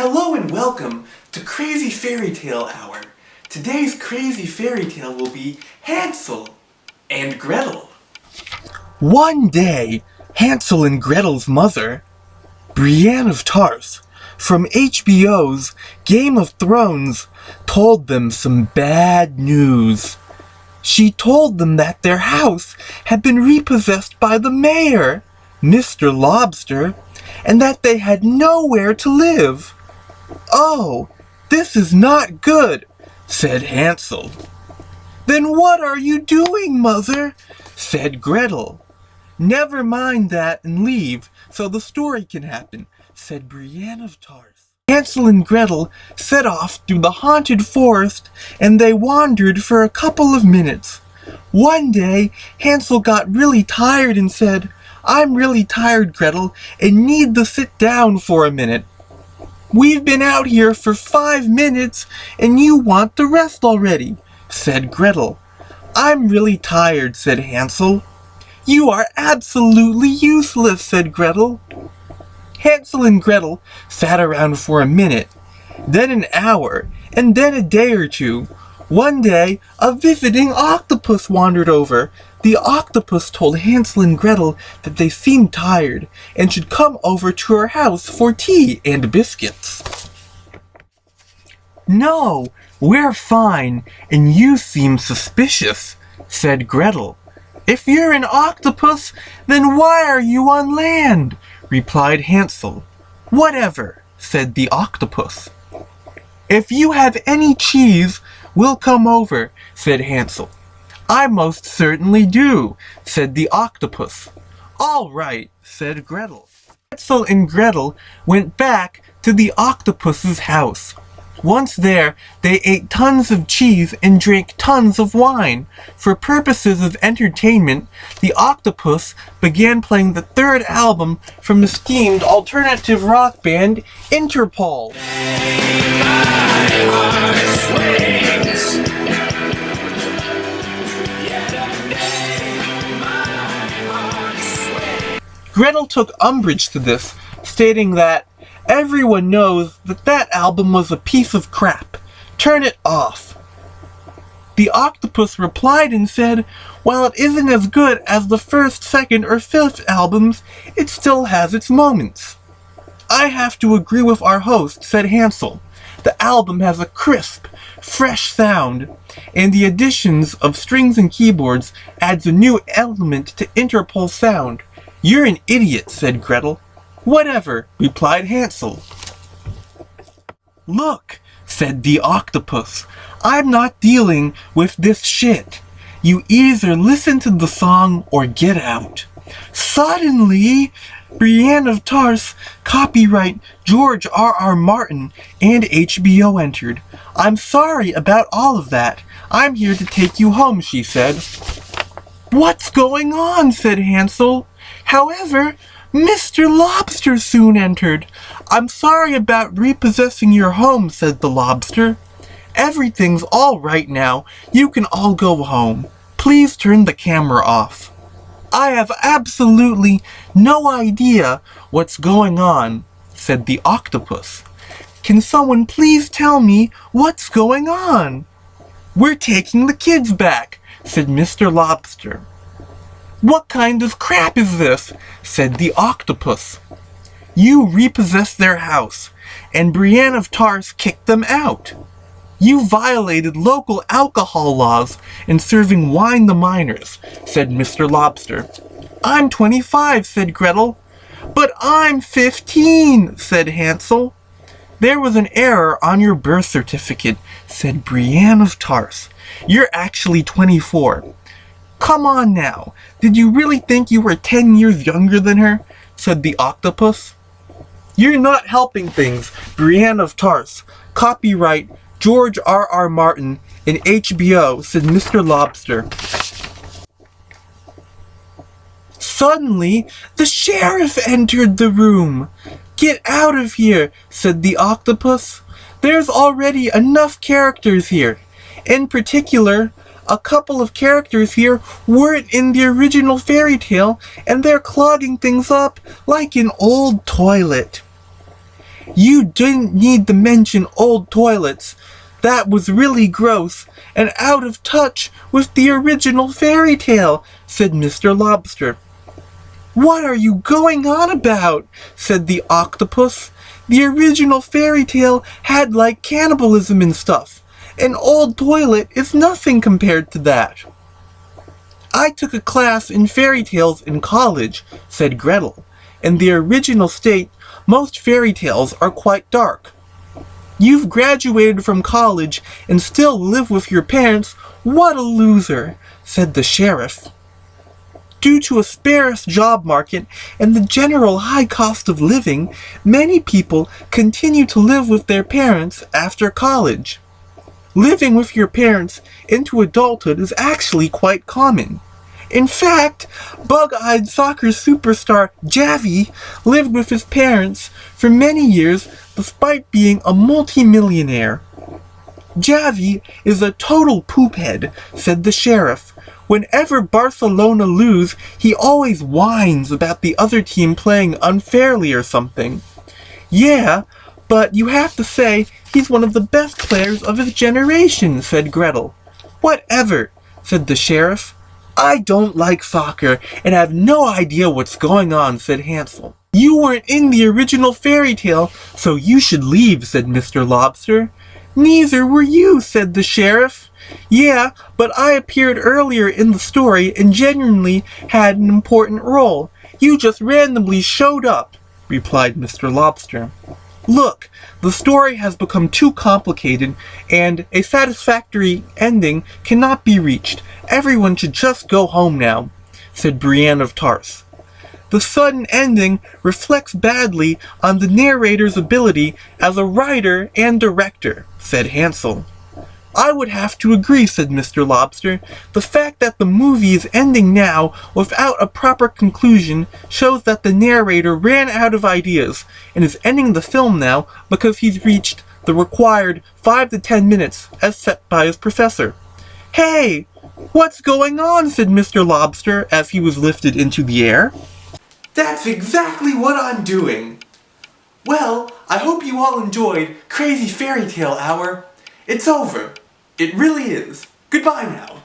Hello and welcome to Crazy Fairy Tale Hour. Today's crazy fairy tale will be Hansel and Gretel. One day, Hansel and Gretel's mother, Brienne of Tarth, from HBO's Game of Thrones, told them some bad news. She told them that their house had been repossessed by the mayor, Mr. Lobster, and that they had nowhere to live. "Oh, this is not good," said Hansel. "Then what are you doing, Mother?" said Gretel. "Never mind that and leave, so the story can happen," said Brienne of Tarth. Hansel and Gretel set off through the haunted forest, and they wandered for a couple of minutes. One day, Hansel got really tired and said, "I'm really tired, Gretel, and need to sit down for a minute." "We've been out here for 5 minutes, and you want to rest already," said Gretel. "I'm really tired," said Hansel. "You are absolutely useless," said Gretel. Hansel and Gretel sat around for a minute, then an hour, and then a day or two. One day, a visiting octopus wandered over. The octopus told Hansel and Gretel that they seemed tired and should come over to her house for tea and biscuits. "No, we're fine, and you seem suspicious," said Gretel. "If you're an octopus, then why are you on land?" replied Hansel. "Whatever," said the octopus. "If you have any cheese, we'll come over," said Hansel. "I most certainly do," said the octopus. "All right," said Gretel. Hansel and Gretel went back to the octopus's house. Once there, they ate tons of cheese and drank tons of wine. For purposes of entertainment, the octopus began playing the third album from the esteemed alternative rock band Interpol. Gretel took umbrage to this, stating that everyone knows that that album was a piece of crap. Turn it off. The octopus replied and said, "While it isn't as good as the first, second, or fifth albums, it still has its moments." "I have to agree with our host," said Hansel. "The album has a crisp, fresh sound, and the additions of strings and keyboards adds a new element to Interpol's sound." "You're an idiot," said Gretel. "Whatever," replied Hansel. "Look," said the octopus, "I'm not dealing with this shit. You either listen to the song or get out." Suddenly, Brienne of Tarth, copyright George R.R. Martin, and HBO entered. "I'm sorry about all of that. I'm here to take you home," she said. "What's going on?" said Hansel. However, Mr. Lobster soon entered. "I'm sorry about repossessing your home," said the lobster. "Everything's all right now. You can all go home. Please turn the camera off." "I have absolutely no idea what's going on," said the octopus. "Can someone please tell me what's going on?" "We're taking the kids back," said Mr. Lobster. "What kind of crap is this?" said the octopus. "You repossessed their house, and Brienne of Tarth kicked them out. You violated local alcohol laws in serving wine to minors," said Mr. Lobster. "I'm 25, said Gretel. "But I'm 15, said Hansel. "There was an error on your birth certificate," said Brienne of Tarth. "You're actually 24. "Come on now, did you really think you were 10 years younger than her?" said the octopus. "You're not helping things, Brienne of Tarth. Copyright George R.R. Martin and HBO," said Mr. Lobster. Suddenly, the sheriff entered the room. "Get out of here," said the octopus. "There's already enough characters here. In particular, a couple of characters here weren't in the original fairy tale, and they're clogging things up like an old toilet." You didn't need to mention old toilets. That was really gross and out of touch with the original fairy tale, said Mr. Lobster. What are you going on about? Said the octopus. The original fairy tale had like cannibalism and stuff. An old toilet is nothing compared to that. I took a class in fairy tales in college, said Gretel. In the original state, most fairy tales are quite dark. You've graduated from college and still live with your parents. What a loser, said the sheriff. Due to a sparse job market and the general high cost of living, many people continue to live with their parents after college. Living with your parents into adulthood is actually quite common. In fact, bug-eyed soccer superstar Javi lived with his parents for many years despite being a multi-millionaire. Javi is a total poophead, said the sheriff. Whenever Barcelona lose, he always whines about the other team playing unfairly or something. Yeah, but you have to say he's one of the best players of his generation, said Gretel. Whatever, said the sheriff. I don't like soccer and have no idea what's going on, said Hansel. You weren't in the original fairy tale, so you should leave, said Mr. Lobster. Neither were you, said the sheriff. Yeah, but I appeared earlier in the story and genuinely had an important role. You just randomly showed up, replied Mr. Lobster. Look, the story has become too complicated and a satisfactory ending cannot be reached. Everyone should just go home now, said Brienne of Tarth. The sudden ending reflects badly on the narrator's ability as a writer and director, said Hansel. I would have to agree, said Mr. Lobster. The fact that the movie is ending now without a proper conclusion shows that the narrator ran out of ideas and is ending the film now because he's reached the required 5 to 10 minutes as set by his professor. Hey, what's going on? Said Mr. Lobster as he was lifted into the air. That's exactly what I'm doing. Well, I hope you all enjoyed Crazy Fairy Tale Hour. It's over. It really is. Goodbye now.